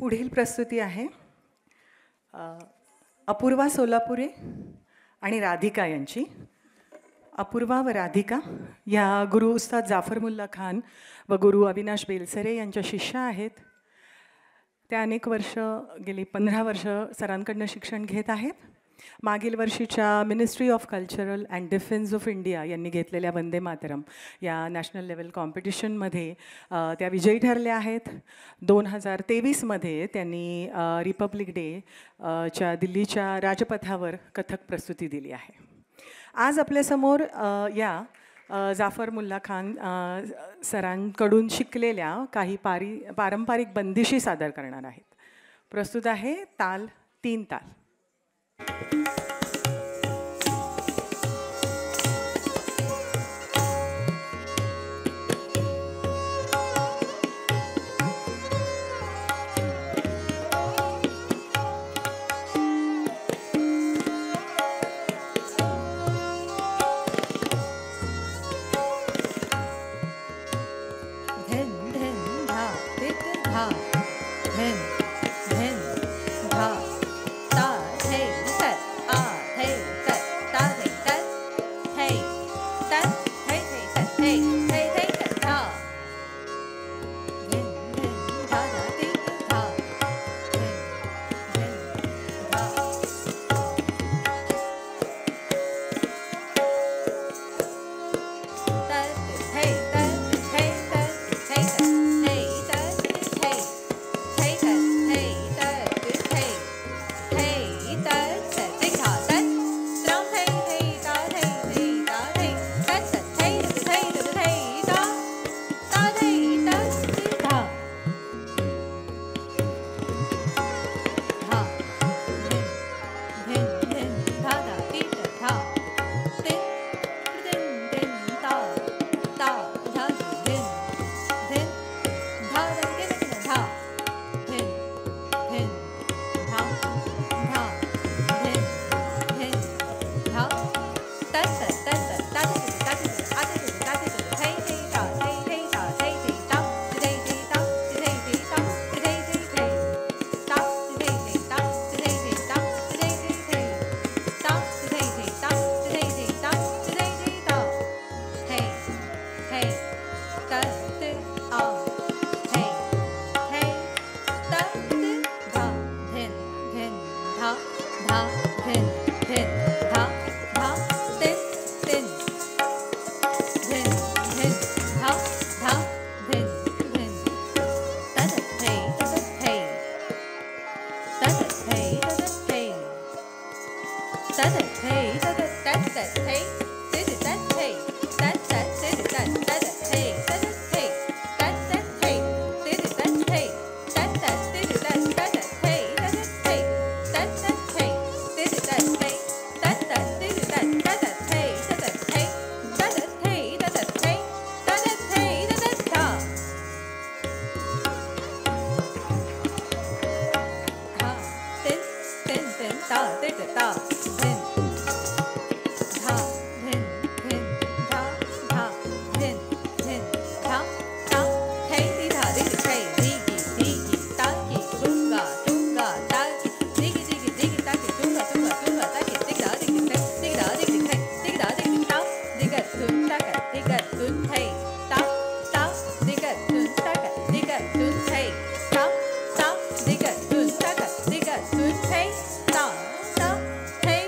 पुढील प्रस्तुती आहे अपूर्वा सोलापुरे आणि राधिका यांची. अपूर्वा व राधिका या गुरु उस्ताद जाफर मुल्ला खान व गुरु अविनाश बेलसरे यांच्या शिष्या आहेत. त्या अनेक वर्ष गेली 15 वर्ष सरांकडनं शिक्षण घेत आहेत. मागील वर्षीच्या ministry of cultural and defence of India यांनी घेतलेल्या वंदे मातरम या नॅशनल लेवल कॉम्पिटिशनमध्ये त्या विजयी ठरल्या आहेत. 2023मध्ये त्यांनी रिपब्लिक डे च्या दिल्लीच्या राजपथावर कथक प्रस्तुती दिली आहे. आज आपल्यासमोर या जाफर मुल्ला खान सरांकडून शिकलेल्या काही पारंपरिक बंदिशी सादर करणार आहेत. प्रस्तुत आहे ताल 3 ताल. Hey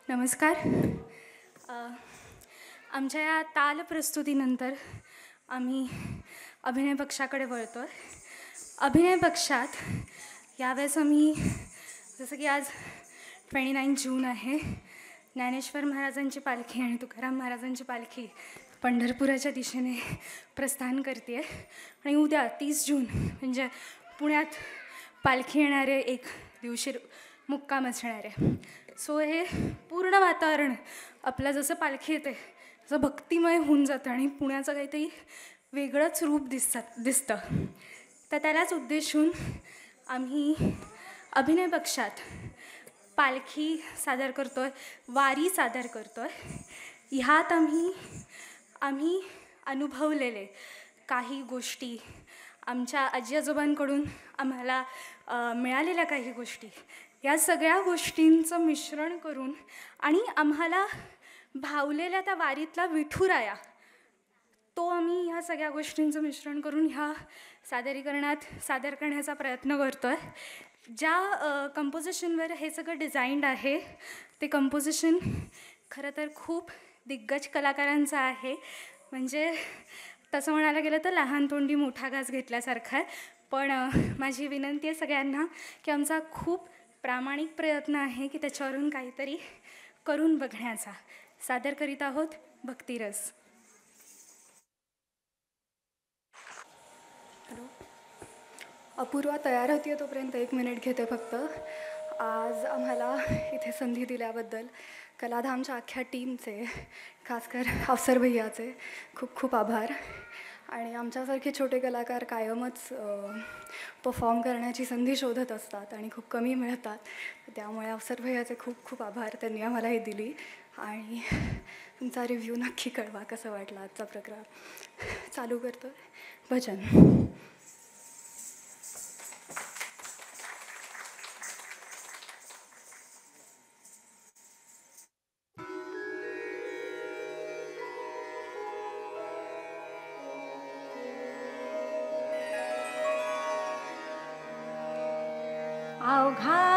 नमस्कार. आमच्या या ताल प्रस्तुतीनंतर आम्ही अभिनय पक्षाकडे वळतो आहे. अभिनय पक्षात यावेळेस आम्ही, जसं की आज 29 जून आहे, ज्ञानेश्वर महाराजांची पालखी आणि तुकाराम महाराजांची पालखी पंढरपुराच्या दिशेने प्रस्थान करते आहे. आणि उद्या 30 जून म्हणजे पुण्यात पालखी येणारे एक दिवशी मुक्काम असणार आहे. सो हे पूर्ण वातावरण आपलं जसं पालखी येते तसं भक्तिमय होऊन जातं आणि पुण्याचं काहीतरी वेगळंच रूप दिसतं. तर त्यालाच उद्देशून आम्ही अभिनय पक्षात पालखी सादर करतो आहे, वारी सादर करतो आहे. ह्यात आम्ही अनुभवलेले काही गोष्टी, आमच्या आजी आजोबांकडून आम्हाला मिळालेल्या काही गोष्टी, या सगळ्या गोष्टींचं मिश्रण करून आणि आम्हाला भावलेल्या त्या वारीतला विठुराया, तो आम्ही ह्या सगळ्या गोष्टींचं मिश्रण करून ह्या सादरीकरणात सादर करण्याचा प्रयत्न करतो आहे. ज्या कंपोजिशनवर हे सगळं डिझाईन्ड आहे ते कंपोजिशन खरं तर खूप दिग्गज कलाकारांचं आहे. म्हणजे तसं म्हणायला गेलं तर लहान तोंडी मोठा घास घेतल्यासारखं आहे. पण माझी विनंती आहे सगळ्यांना की आमचा खूप प्रामाणिक प्रयत्न आहे की त्याच्यावरून काहीतरी करून बघण्याचा. सादर करीत आहोत भक्तिरस. अपूर्वा तयार होती तोपर्यंत 1 मिनिट घेते फक्त. आज आम्हाला इथे संधी दिल्याबद्दल कलाधामच्या अख्ख्या टीमचे, खासकर अफसर भैयाचे खूप खूप आभार. आणि आमच्यासारखे छोटे कलाकार कायमच परफॉर्म करण्याची संधी शोधत असतात आणि खूप कमी मिळतात. त्यामुळे अफसर भैयाचे खूप खूप आभार, त्यांनी आम्हाला हे दिली. आणि तुमचा रिव्ह्यू नक्की कळवा कसं वाटलं आजचा प्रोग्राम. चालू करतो भजन. अवघा